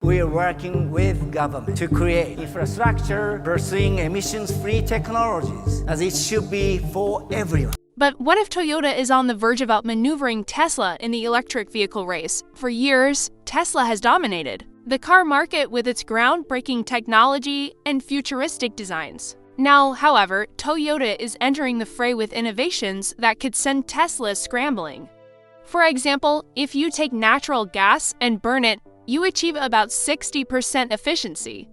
We are working with government to create infrastructure pursuing emissions-free technologies, as it should be for everyone. But what if Toyota is on the verge of outmaneuvering Tesla in the electric vehicle race? For years, Tesla has dominated the car market with its groundbreaking technology and futuristic designs. Now, however, Toyota is entering the fray with innovations that could send Tesla scrambling. For example, if you take natural gas and burn it, you achieve about 60% efficiency.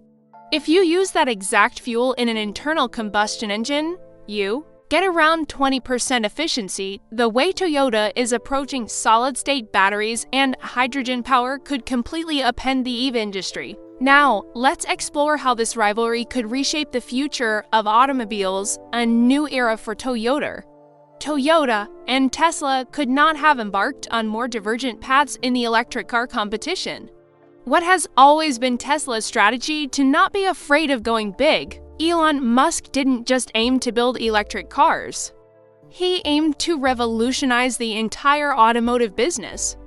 If you use that exact fuel in an internal combustion engine, you get around 20% efficiency. The way Toyota is approaching solid-state batteries and hydrogen power could completely upend the EV industry. Now, let's explore how this rivalry could reshape the future of automobiles, a new era for Toyota. Toyota and Tesla could not have embarked on more divergent paths in the electric car competition. What has always been Tesla's strategy to not be afraid of going big? Elon Musk didn't just aim to build electric cars. He aimed to revolutionize the entire automotive business.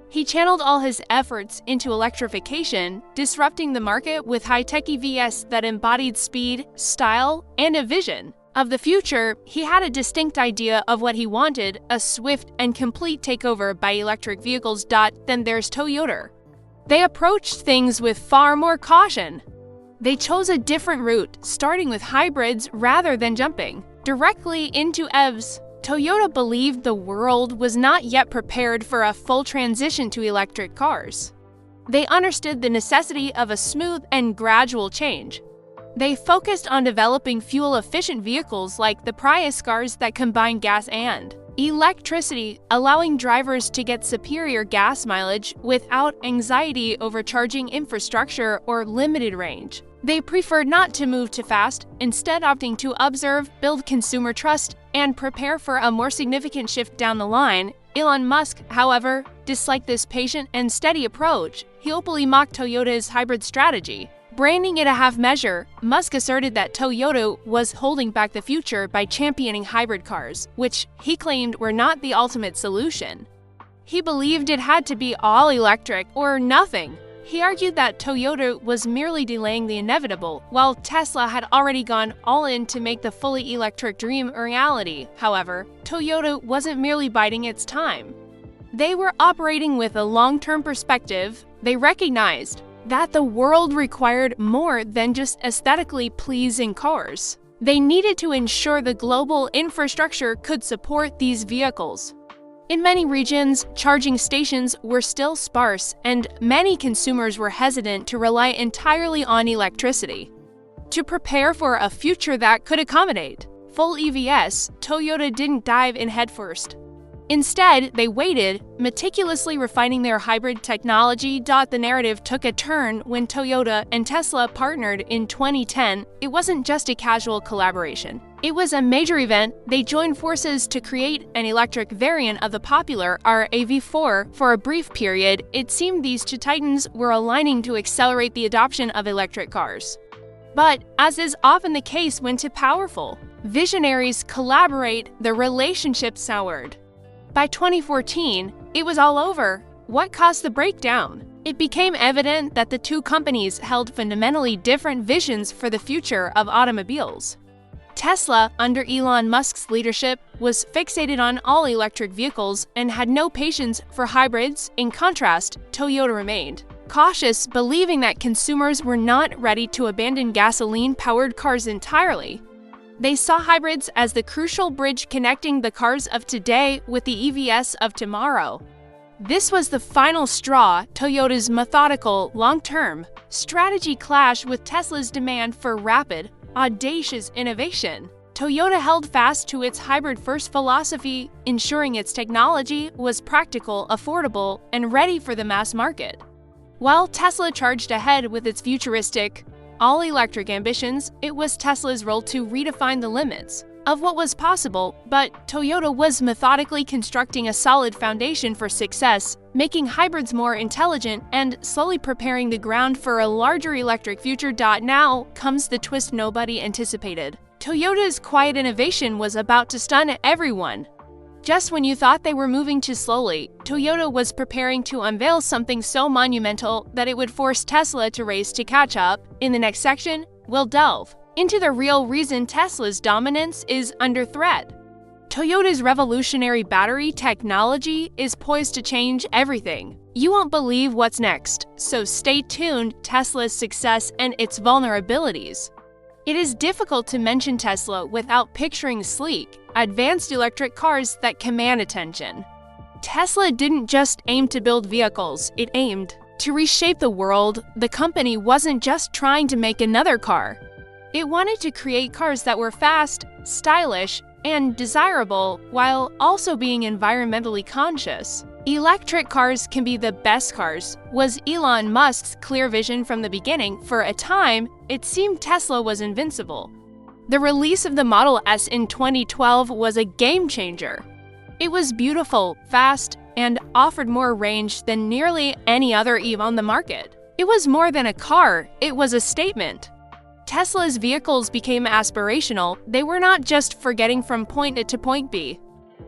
He channeled all his efforts into electrification, disrupting the market with high-tech EVs that embodied speed, style, and a vision of the future. He had a distinct idea of what he wanted, a swift and complete takeover by electric vehicles. Then there's Toyota. They approached things with far more caution. They chose a different route, starting with hybrids rather than jumping directly into EVs. Toyota believed the world was not yet prepared for a full transition to electric cars. They understood the necessity of a smooth and gradual change. They focused on developing fuel-efficient vehicles like the Prius cars that combine gas and electricity, allowing drivers to get superior gas mileage without anxiety over charging infrastructure or limited range. They preferred not to move too fast, instead opting to observe, build consumer trust, and prepare for a more significant shift down the line. Elon Musk, however, disliked this patient and steady approach. He openly mocked Toyota's hybrid strategy. Branding it a half measure, Musk asserted that Toyota was holding back the future by championing hybrid cars, which he claimed were not the ultimate solution. He believed it had to be all electric or nothing. He argued that Toyota was merely delaying the inevitable, while Tesla had already gone all in to make the fully electric dream a reality. However, Toyota wasn't merely biding its time. They were operating with a long-term perspective. They recognized that the world required more than just aesthetically pleasing cars. They needed to ensure the global infrastructure could support these vehicles. In many regions, charging stations were still sparse, and many consumers were hesitant to rely entirely on electricity. To prepare for a future that could accommodate full EVs, Toyota didn't dive in headfirst. Instead, they waited, meticulously refining their hybrid technology. The narrative took a turn when Toyota and Tesla partnered in 2010. It wasn't just a casual collaboration. It was a major event. They joined forces to create an electric variant of the popular RAV4. For a brief period, it seemed these two titans were aligning to accelerate the adoption of electric cars. But, as is often the case when two powerful visionaries collaborate, the relationship soured. By 2014, it was all over. What caused the breakdown? It became evident that the two companies held fundamentally different visions for the future of automobiles. Tesla, under Elon Musk's leadership, was fixated on all-electric vehicles and had no patience for hybrids. In contrast, Toyota remained cautious, believing that consumers were not ready to abandon gasoline-powered cars entirely. They saw hybrids as the crucial bridge connecting the cars of today with the EVs of tomorrow. This was the final straw. Toyota's methodical, long-term strategy clashed with Tesla's demand for rapid, audacious innovation. Toyota held fast to its hybrid-first philosophy, ensuring its technology was practical, affordable, and ready for the mass market. While Tesla charged ahead with its futuristic, all-electric ambitions, it was Tesla's role to redefine the limits of what was possible, but Toyota was methodically constructing a solid foundation for success, making hybrids more intelligent and slowly preparing the ground for a larger electric future. Now comes the twist nobody anticipated. Toyota's quiet innovation was about to stun everyone. Just when you thought they were moving too slowly, Toyota was preparing to unveil something so monumental that it would force Tesla to race to catch up. In the next section, we'll delve into the real reason Tesla's dominance is under threat. Toyota's revolutionary battery technology is poised to change everything. You won't believe what's next, so stay tuned. Tesla's success and its vulnerabilities. It is difficult to mention Tesla without picturing sleek, advanced electric cars that command attention. Tesla didn't just aim to build vehicles, it aimed to reshape the world. The company wasn't just trying to make another car. It wanted to create cars that were fast, stylish, and desirable while also being environmentally conscious. Electric cars can be the best cars, was Elon Musk's clear vision from the beginning. For a time, it seemed Tesla was invincible. The release of the Model S in 2012 was a game changer. It was beautiful, fast, and offered more range than nearly any other EV on the market. It was more than a car, it was a statement. Tesla's vehicles became aspirational. They were not just for getting from point A to point B.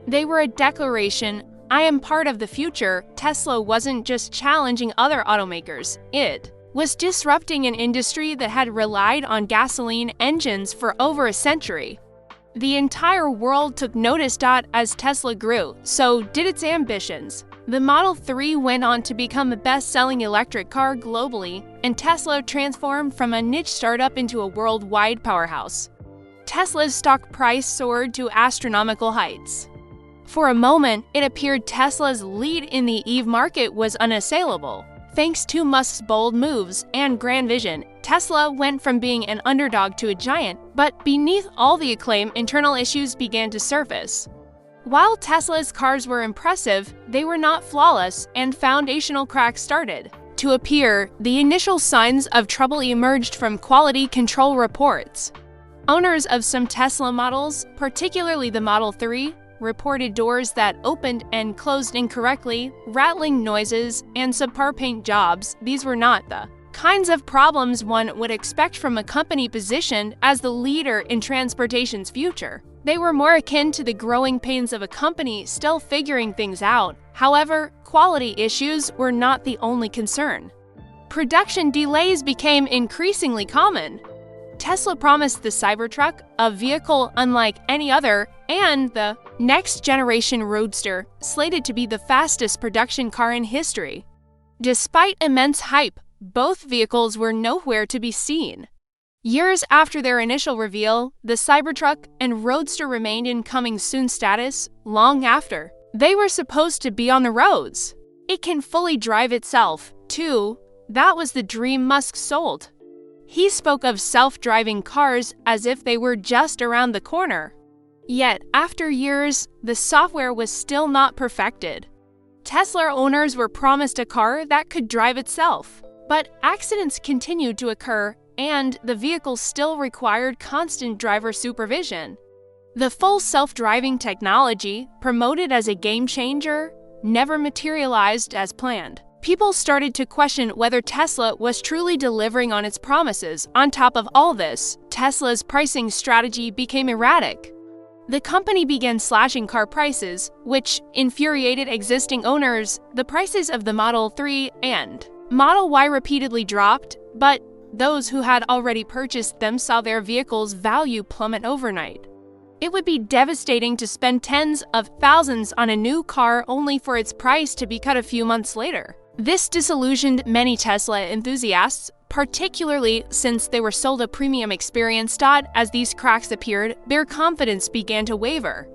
They were a declaration: I am part of the future. Tesla wasn't just challenging other automakers, it was disrupting an industry that had relied on gasoline engines for over a century. The entire world took notice. As Tesla grew, so did its ambitions. The Model 3 went on to become the best-selling electric car globally, and Tesla transformed from a niche startup into a worldwide powerhouse. Tesla's stock price soared to astronomical heights. For a moment, it appeared Tesla's lead in the EV market was unassailable. Thanks to Musk's bold moves and grand vision, Tesla went from being an underdog to a giant, but beneath all the acclaim, internal issues began to surface. While Tesla's cars were impressive, they were not flawless, and foundational cracks started to appear. The initial signs of trouble emerged from quality control reports. Owners of some Tesla models, particularly the Model 3, reported doors that opened and closed incorrectly, rattling noises, and subpar paint jobs. These were not the kinds of problems one would expect from a company positioned as the leader in transportation's future. They were more akin to the growing pains of a company still figuring things out. However, quality issues were not the only concern. Production delays became increasingly common. Tesla promised the Cybertruck, a vehicle unlike any other, and the next-generation Roadster, slated to be the fastest production car in history. Despite immense hype, both vehicles were nowhere to be seen. Years after their initial reveal, the Cybertruck and Roadster remained in coming soon status long after they were supposed to be on the roads. It can fully drive itself, too. That was the dream Musk sold. He spoke of self-driving cars as if they were just around the corner. Yet, after years, the software was still not perfected. Tesla owners were promised a car that could drive itself. But accidents continued to occur, and the vehicle still required constant driver supervision. The full self-driving technology, promoted as a game changer, never materialized as planned. People started to question whether Tesla was truly delivering on its promises. On top of all this, Tesla's pricing strategy became erratic. The company began slashing car prices, which infuriated existing owners. The prices of the Model 3 and Model Y repeatedly dropped, but those who had already purchased them saw their vehicles' value plummet overnight. It would be devastating to spend tens of thousands on a new car only for its price to be cut a few months later. This disillusioned many Tesla enthusiasts, particularly since they were sold a premium experience. As these cracks appeared, their confidence began to waver.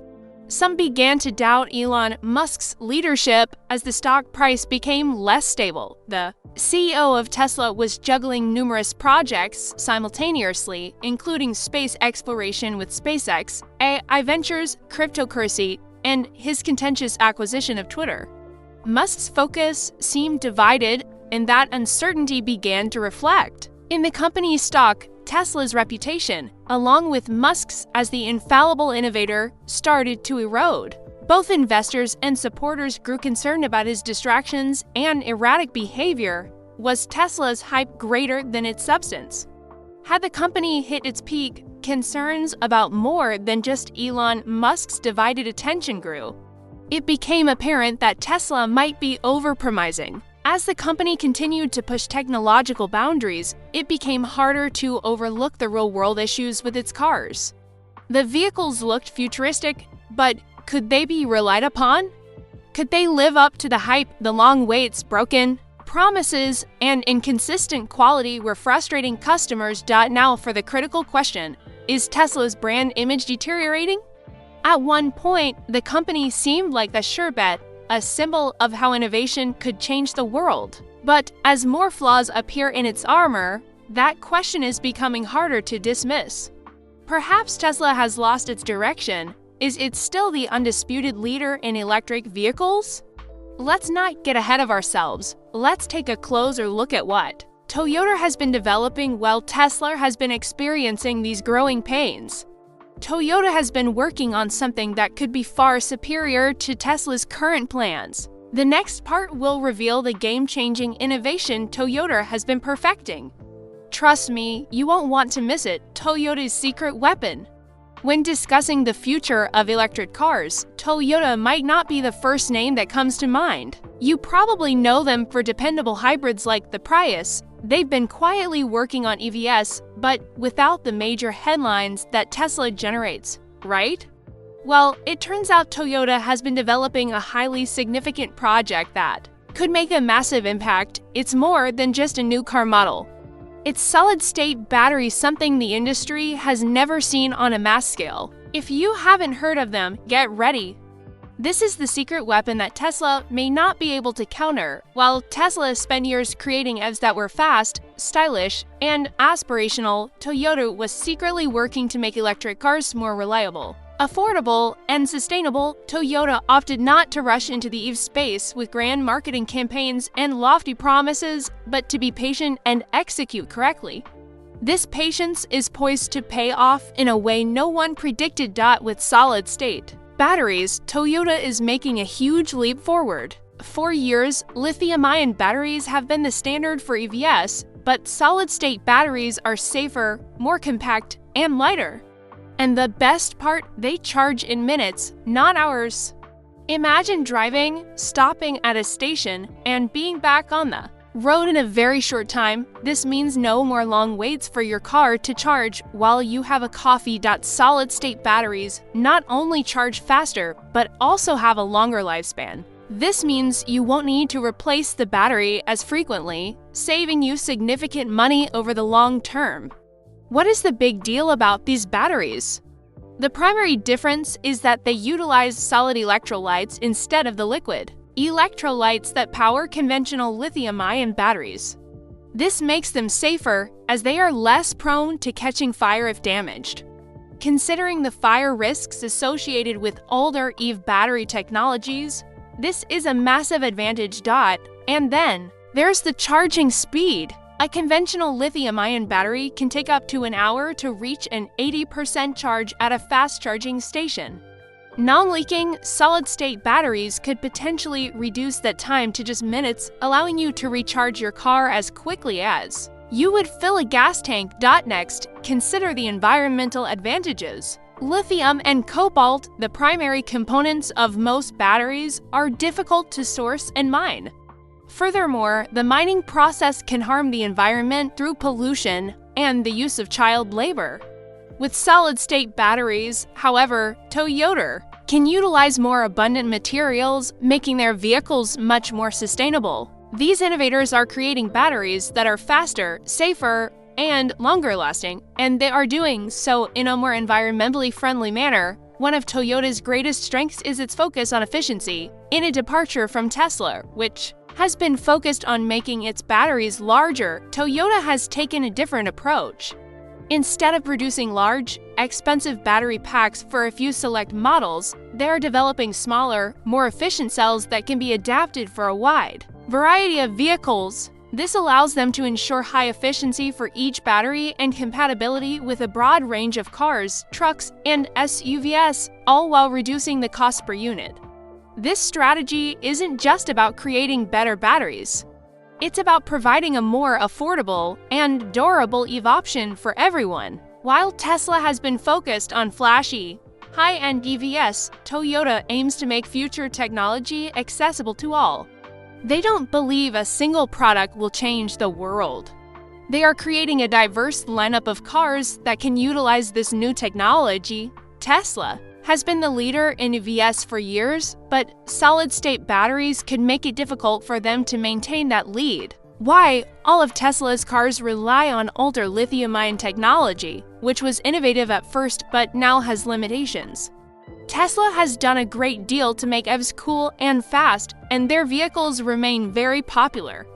Some began to doubt Elon Musk's leadership as the stock price became less stable. The CEO of Tesla was juggling numerous projects simultaneously, including space exploration with SpaceX, AI Ventures, cryptocurrency, and his contentious acquisition of Twitter. Musk's focus seemed divided, and that uncertainty began to reflect in the company's stock. Tesla's reputation, along with Musk's as the infallible innovator, started to erode. Both investors and supporters grew concerned about his distractions and erratic behavior. Was Tesla's hype greater than its substance? Had the company hit its peak, concerns about more than just Elon Musk's divided attention grew. it became apparent that Tesla might be overpromising. As the company continued to push technological boundaries, it became harder to overlook the real-world issues with its cars. The vehicles looked futuristic, but could they be relied upon? Could they live up to the hype? The long waits, broken promises, and inconsistent quality were frustrating customers. Now for the critical question, is Tesla's brand image deteriorating? At one point, the company seemed like the sure bet, a symbol of how innovation could change the world. But as more flaws appear in its armor, that question is becoming harder to dismiss. Perhaps Tesla has lost its direction. Is it still the undisputed leader in electric vehicles? Let's not get ahead of ourselves. Let's take a closer look at what Toyota has been developing while Tesla has been experiencing these growing pains. Toyota has been working on something that could be far superior to Tesla's current plans. The next part will reveal the game-changing innovation Toyota has been perfecting. Trust me, you won't want to miss it. Toyota's secret weapon. When discussing the future of electric cars, Toyota might not be the first name that comes to mind. You probably know them for dependable hybrids like the Prius. They've been quietly working on EVs, but without the major headlines that Tesla generates, right? Well, it turns out Toyota has been developing a highly significant project that could make a massive impact. It's more than just a new car model. It's solid-state batteries, something the industry has never seen on a mass scale. If you haven't heard of them, get ready. This is the secret weapon that Tesla may not be able to counter. While Tesla spent years creating EVs that were fast, stylish, and aspirational, Toyota was secretly working to make electric cars more reliable, affordable, and sustainable. Toyota opted not to rush into the EV space with grand marketing campaigns and lofty promises, but to be patient and execute correctly. This patience is poised to pay off in a way no one predicted. With solid-state batteries, Toyota is making a huge leap forward. For years, lithium-ion batteries have been the standard for EVs, but solid-state batteries are safer, more compact, and lighter. And the best part, they charge in minutes, not hours. Imagine driving, stopping at a station, and being back on the road in a very short time. This means no more long waits for your car to charge while you have a coffee. Solid-state batteries not only charge faster, but also have a longer lifespan. This means you won't need to replace the battery as frequently, saving you significant money over the long term. What is the big deal about these batteries? The primary difference is that they utilize solid electrolytes instead of the liquid electrolytes that power conventional lithium-ion batteries. This makes them safer as they are less prone to catching fire if damaged. Considering the fire risks associated with older EV battery technologies, this is a massive advantage. And then there's the charging speed. A conventional lithium-ion battery can take up to an hour to reach an 80% charge at a fast-charging station. Non-leaking, solid-state batteries could potentially reduce that time to just minutes, allowing you to recharge your car as quickly as you would fill a gas tank. Next, consider the environmental advantages. Lithium and cobalt, the primary components of most batteries, are difficult to source and mine. Furthermore, the mining process can harm the environment through pollution and the use of child labor. With solid-state batteries, however, Toyota can utilize more abundant materials, making their vehicles much more sustainable. These innovators are creating batteries that are faster, safer, and longer-lasting, and they are doing so in a more environmentally friendly manner. One of Toyota's greatest strengths is its focus on efficiency, in a departure from Tesla, which has been focused on making its batteries larger. Toyota has taken a different approach. Instead of producing large, expensive battery packs for a few select models, they are developing smaller, more efficient cells that can be adapted for a wide variety of vehicles. This allows them to ensure high efficiency for each battery and compatibility with a broad range of cars, trucks, and SUVs, all while reducing the cost per unit. This strategy isn't just about creating better batteries. It's about providing a more affordable and durable EV option for everyone. While Tesla has been focused on flashy, high-end EVs, Toyota aims to make future technology accessible to all. They don't believe a single product will change the world. They are creating a diverse lineup of cars that can utilize this new technology. Tesla has been the leader in EVs for years, but solid-state batteries could make it difficult for them to maintain that lead. Why? All of Tesla's cars rely on older lithium-ion technology, which was innovative at first but now has limitations. Tesla has done a great deal to make EVs cool and fast, and their vehicles remain very popular.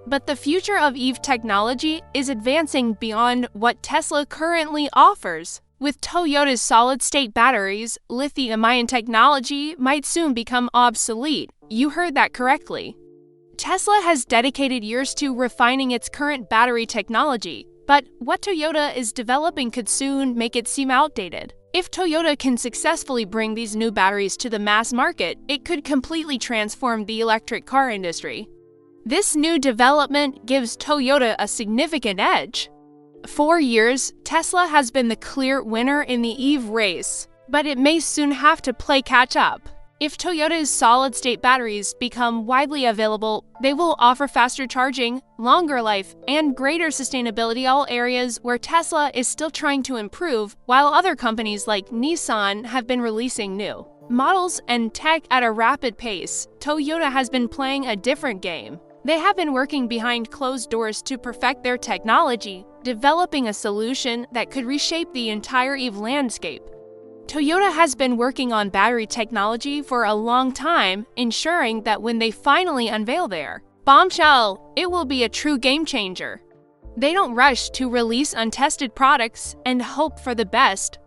But the future of EV technology is advancing beyond what Tesla currently offers. With Toyota's solid-state batteries, lithium-ion technology might soon become obsolete. You heard that correctly. Tesla has dedicated years to refining its current battery technology, but what Toyota is developing could soon make it seem outdated. If Toyota can successfully bring these new batteries to the mass market, it could completely transform the electric car industry. This new development gives Toyota a significant edge. For years, Tesla has been the clear winner in the EV race, but it may soon have to play catch-up. If Toyota's solid-state batteries become widely available, they will offer faster charging, longer life, and greater sustainability, all areas where Tesla is still trying to improve, while other companies like Nissan have been releasing new models and tech at a rapid pace. Toyota has been playing a different game. They have been working behind closed doors to perfect their technology, developing a solution that could reshape the entire EV landscape. Toyota has been working on battery technology for a long time, ensuring that when they finally unveil their bombshell, it will be a true game changer. They don't rush to release untested products and hope for the best.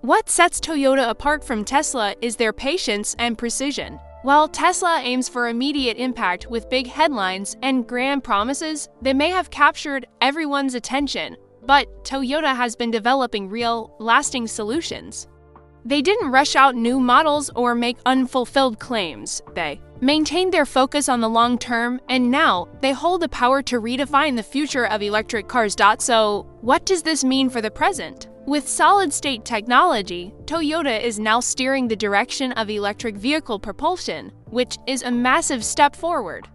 What sets Toyota apart from Tesla is their patience and precision. While Tesla aims for immediate impact with big headlines and grand promises, they may have captured everyone's attention, but Toyota has been developing real, lasting solutions. They didn't rush out new models or make unfulfilled claims. They maintained their focus on the long term, and now they hold the power to redefine the future of electric cars. So, what does this mean for the present? With solid-state technology, Toyota is now steering the direction of electric vehicle propulsion, which is a massive step forward.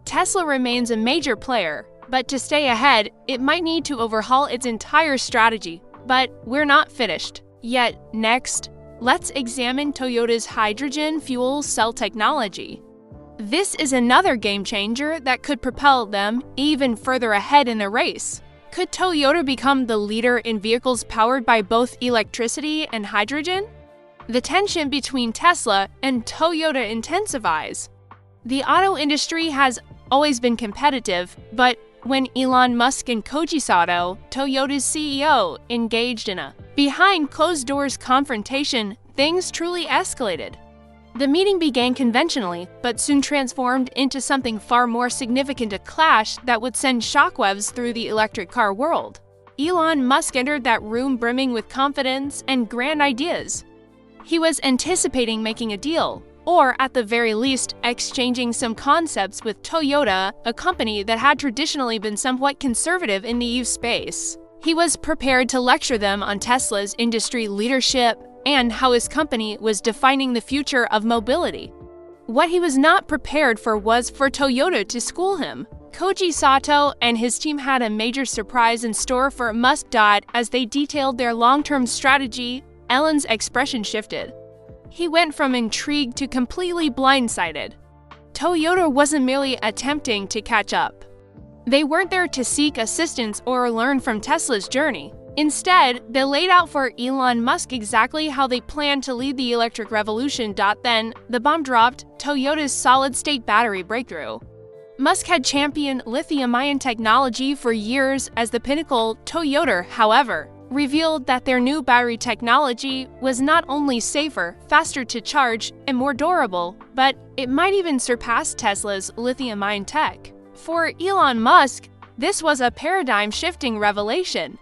Tesla remains a major player, but to stay ahead, it might need to overhaul its entire strategy. But we're not finished yet. Next, let's examine Toyota's hydrogen fuel cell technology. This is another game changer that could propel them even further ahead in the race. Could Toyota become the leader in vehicles powered by both electricity and hydrogen? The tension between Tesla and Toyota intensifies. The auto industry has always been competitive, but when Elon Musk and Koji Sato, Toyota's CEO, engaged in a behind-closed-doors confrontation, things truly escalated. The meeting began conventionally, but soon transformed into something far more significant, a clash that would send shockwaves through the electric car world. Elon Musk entered that room brimming with confidence and grand ideas. He was anticipating making a deal, or at the very least, exchanging some concepts with Toyota, a company that had traditionally been somewhat conservative in the EV space. He was prepared to lecture them on Tesla's industry leadership and how his company was defining the future of mobility. What he was not prepared for was for Toyota to school him. Koji Sato and his team had a major surprise in store for Musk. As they detailed their long-term strategy, Elon's expression shifted. He went from intrigued to completely blindsided. Toyota wasn't merely attempting to catch up. They weren't there to seek assistance or learn from Tesla's journey. Instead, they laid out for Elon Musk exactly how they planned to lead the electric revolution. Then, the bomb dropped: Toyota's solid-state battery breakthrough. Musk had championed lithium-ion technology for years as the pinnacle. Toyota, however, revealed that their new battery technology was not only safer, faster to charge, and more durable, but it might even surpass Tesla's lithium-ion tech. For Elon Musk, this was a paradigm-shifting revelation.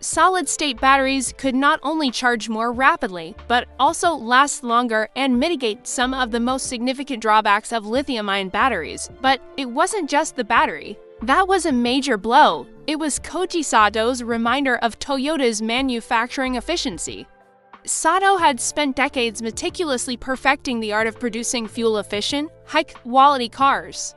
Solid-state batteries could not only charge more rapidly, but also last longer and mitigate some of the most significant drawbacks of lithium-ion batteries. But it wasn't just the battery. That was a major blow. It was Koji Sato's reminder of Toyota's manufacturing efficiency. Sato had spent decades meticulously perfecting the art of producing fuel-efficient, high-quality cars,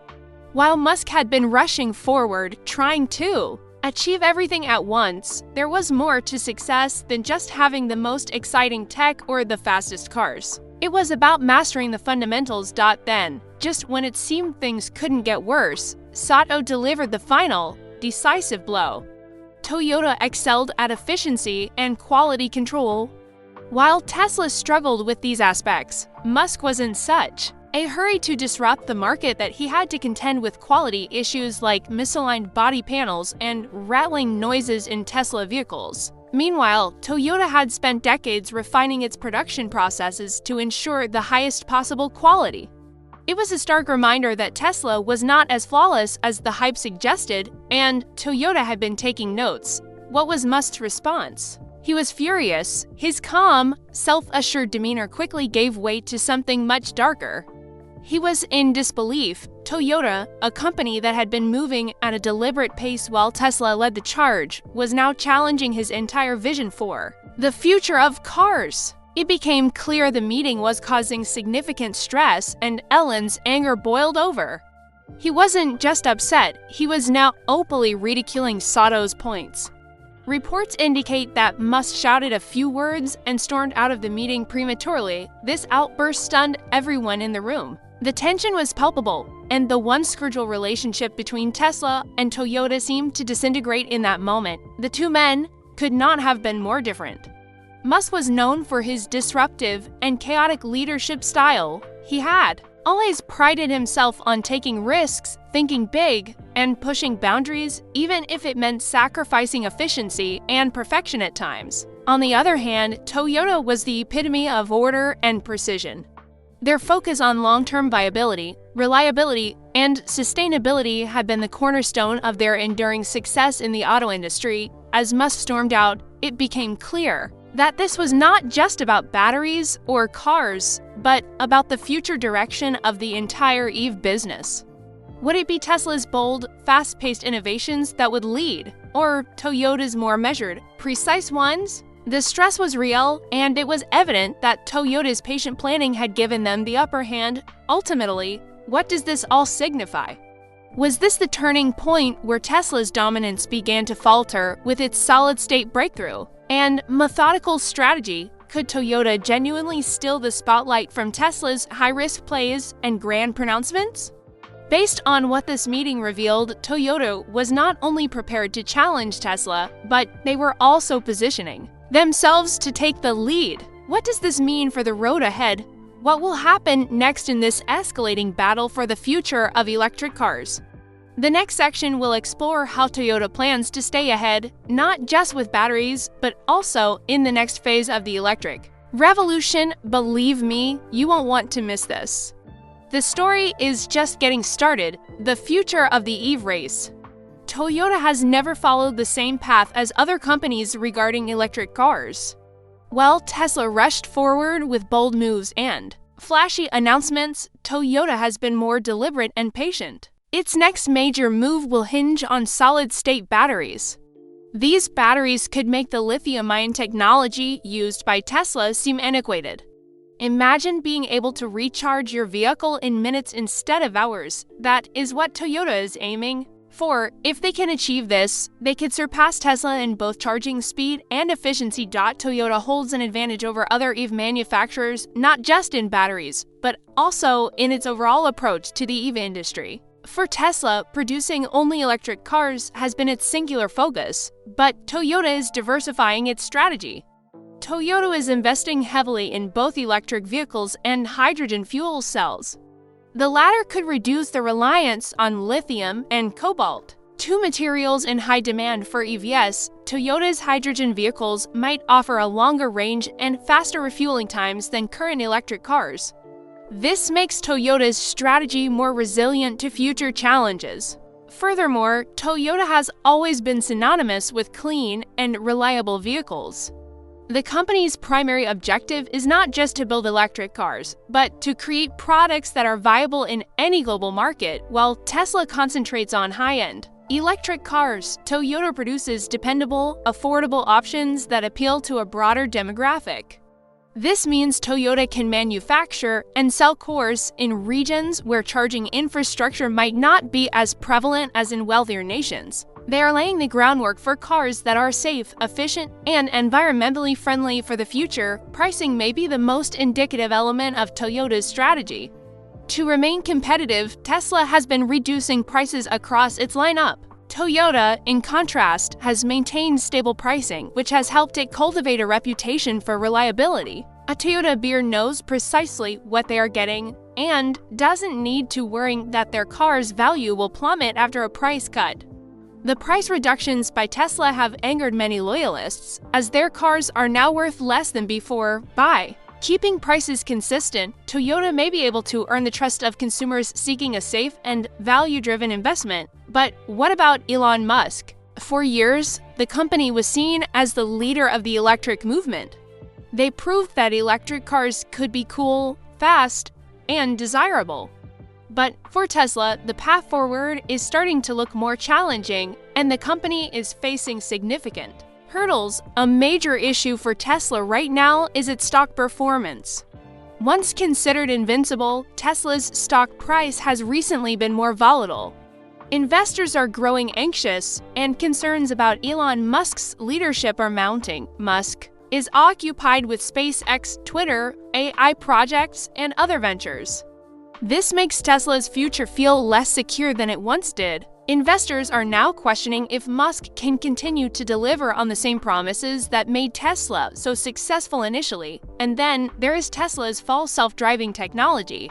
while Musk had been rushing forward, trying to achieve everything at once. There was more to success than just having the most exciting tech or the fastest cars. It was about mastering the fundamentals. Then, just when it seemed things couldn't get worse, Sato delivered the final, decisive blow. Toyota excelled at efficiency and quality control, while Tesla struggled with these aspects. Musk was in such a hurry to disrupt the market that he had to contend with quality issues like misaligned body panels and rattling noises in Tesla vehicles. Meanwhile, Toyota had spent decades refining its production processes to ensure the highest possible quality. It was a stark reminder that Tesla was not as flawless as the hype suggested, and Toyota had been taking notes. What was Musk's response? He was furious. His calm, self-assured demeanor quickly gave way to something much darker. He was in disbelief. Toyota, a company that had been moving at a deliberate pace while Tesla led the charge, was now challenging his entire vision for the future of cars. It became clear the meeting was causing significant stress, and Elon's anger boiled over. He wasn't just upset, he was now openly ridiculing Sato's points. Reports indicate that Musk shouted a few words and stormed out of the meeting prematurely. This outburst stunned everyone in the room. The tension was palpable, and the once cordial relationship between Tesla and Toyota seemed to disintegrate in that moment. The two men could not have been more different. Musk was known for his disruptive and chaotic leadership style. He had always prided himself on taking risks, thinking big, and pushing boundaries, even if it meant sacrificing efficiency and perfection at times. On the other hand, Toyota was the epitome of order and precision. Their focus on long-term viability, reliability, and sustainability had been the cornerstone of their enduring success in the auto industry. As Musk stormed out, it became clear that this was not just about batteries or cars, but about the future direction of the entire EV business. Would it be Tesla's bold, fast-paced innovations that would lead, or Toyota's more measured, precise ones? The stress was real, and it was evident that Toyota's patient planning had given them the upper hand. Ultimately, what does this all signify? Was this the turning point where Tesla's dominance began to falter with its solid-state breakthrough and methodical strategy? Could Toyota genuinely steal the spotlight from Tesla's high-risk plays and grand pronouncements? Based on what this meeting revealed, Toyota was not only prepared to challenge Tesla, but they were also positioning themselves to take the lead. What does this mean for the road ahead? What will happen next in this escalating battle for the future of electric cars? The next section will explore how Toyota plans to stay ahead, not just with batteries, but also in the next phase of the electric revolution. Believe me, you won't want to miss this. The story is just getting started, the future of the EV race. Toyota has never followed the same path as other companies regarding electric cars. While Tesla rushed forward with bold moves and flashy announcements, Toyota has been more deliberate and patient. Its next major move will hinge on solid-state batteries. These batteries could make the lithium-ion technology used by Tesla seem antiquated. Imagine being able to recharge your vehicle in minutes instead of hours. That is what Toyota is aiming for. If they can achieve this, they could surpass Tesla in both charging speed and efficiency. Toyota holds an advantage over other EV manufacturers, not just in batteries, but also in its overall approach to the EV industry. For Tesla, producing only electric cars has been its singular focus, but Toyota is diversifying its strategy. Toyota is investing heavily in both electric vehicles and hydrogen fuel cells. The latter could reduce the reliance on lithium and cobalt, two materials in high demand for EVs. Toyota's hydrogen vehicles might offer a longer range and faster refueling times than current electric cars. This makes Toyota's strategy more resilient to future challenges. Furthermore, Toyota has always been synonymous with clean and reliable vehicles. The company's primary objective is not just to build electric cars, but to create products that are viable in any global market, while Tesla concentrates on high-end electric cars. Toyota produces dependable, affordable options that appeal to a broader demographic. This means Toyota can manufacture and sell cars in regions where charging infrastructure might not be as prevalent as in wealthier nations. They are laying the groundwork for cars that are safe, efficient, and environmentally friendly for the future. Pricing may be the most indicative element of Toyota's strategy. To remain competitive, Tesla has been reducing prices across its lineup. Toyota, in contrast, has maintained stable pricing, which has helped it cultivate a reputation for reliability. A Toyota buyer knows precisely what they are getting and doesn't need to worry that their car's value will plummet after a price cut. The price reductions by Tesla have angered many loyalists, as their cars are now worth less than before. By keeping prices consistent, Toyota may be able to earn the trust of consumers seeking a safe and value-driven investment. But what about Elon Musk? For years, the company was seen as the leader of the electric movement. They proved that electric cars could be cool, fast, and desirable. But for Tesla, the path forward is starting to look more challenging, and the company is facing significant hurdles. A major issue for Tesla right now is its stock performance. Once considered invincible, Tesla's stock price has recently been more volatile. Investors are growing anxious, and concerns about Elon Musk's leadership are mounting. Musk is occupied with SpaceX, Twitter, AI projects, and other ventures. This makes Tesla's future feel less secure than it once did. Investors are now questioning if Musk can continue to deliver on the same promises that made Tesla so successful initially. And then there is Tesla's full self-driving technology.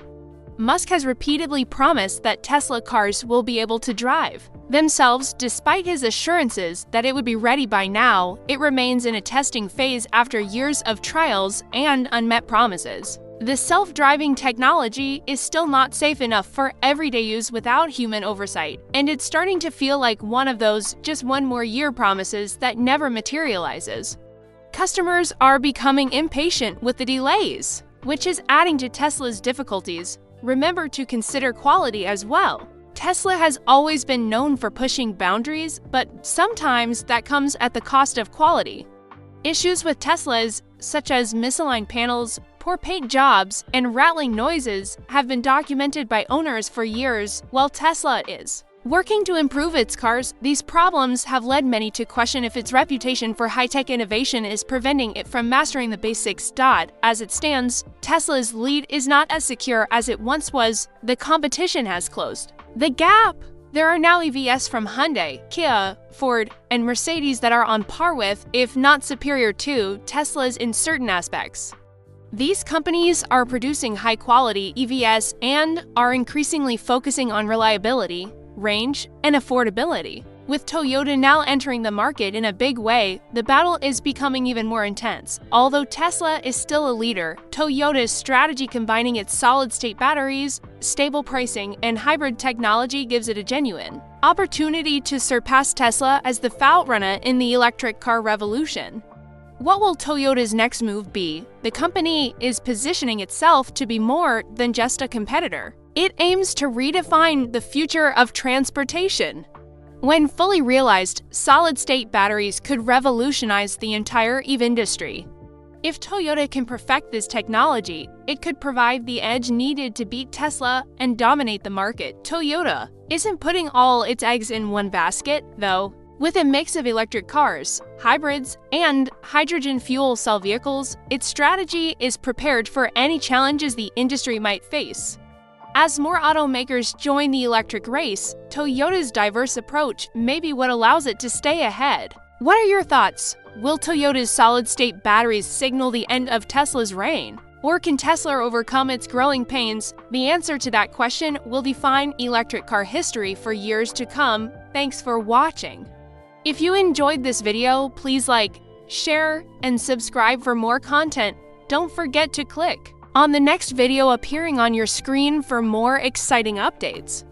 Musk has repeatedly promised that Tesla cars will be able to drive themselves. Despite his assurances that it would be ready by now, it remains in a testing phase after years of trials and unmet promises. The self-driving technology is still not safe enough for everyday use without human oversight, and it's starting to feel like one of those just one more year promises that never materializes. Customers are becoming impatient with the delays, which is adding to Tesla's difficulties. Remember to consider quality as well. Tesla has always been known for pushing boundaries, but sometimes that comes at the cost of quality. Issues with Teslas, such as misaligned panels, poor paint jobs, and rattling noises, have been documented by owners for years. While Tesla is working to improve its cars, these problems have led many to question if its reputation for high-tech innovation is preventing it from mastering the basics. As it stands, Tesla's lead is not as secure as it once was. The competition has closed the gap. There are now EVs from Hyundai, Kia, Ford, and Mercedes that are on par with, if not superior to, Tesla's in certain aspects. These companies are producing high-quality EVs and are increasingly focusing on reliability, range, and affordability. With Toyota now entering the market in a big way, the battle is becoming even more intense. Although Tesla is still a leader, Toyota's strategy combining its solid-state batteries, stable pricing, and hybrid technology gives it a genuine opportunity to surpass Tesla as the frontrunner in the electric car revolution. What will Toyota's next move be? The company is positioning itself to be more than just a competitor. It aims to redefine the future of transportation. When fully realized, solid-state batteries could revolutionize the entire EV industry. If Toyota can perfect this technology, it could provide the edge needed to beat Tesla and dominate the market. Toyota isn't putting all its eggs in one basket, though. With a mix of electric cars, hybrids, and hydrogen fuel cell vehicles, its strategy is prepared for any challenges the industry might face. As more automakers join the electric race, Toyota's diverse approach may be what allows it to stay ahead. What are your thoughts? Will Toyota's solid-state batteries signal the end of Tesla's reign? Or can Tesla overcome its growing pains? The answer to that question will define electric car history for years to come. Thanks for watching. If you enjoyed this video, please like, share, and subscribe for more content. Don't forget to click on the next video appearing on your screen for more exciting updates.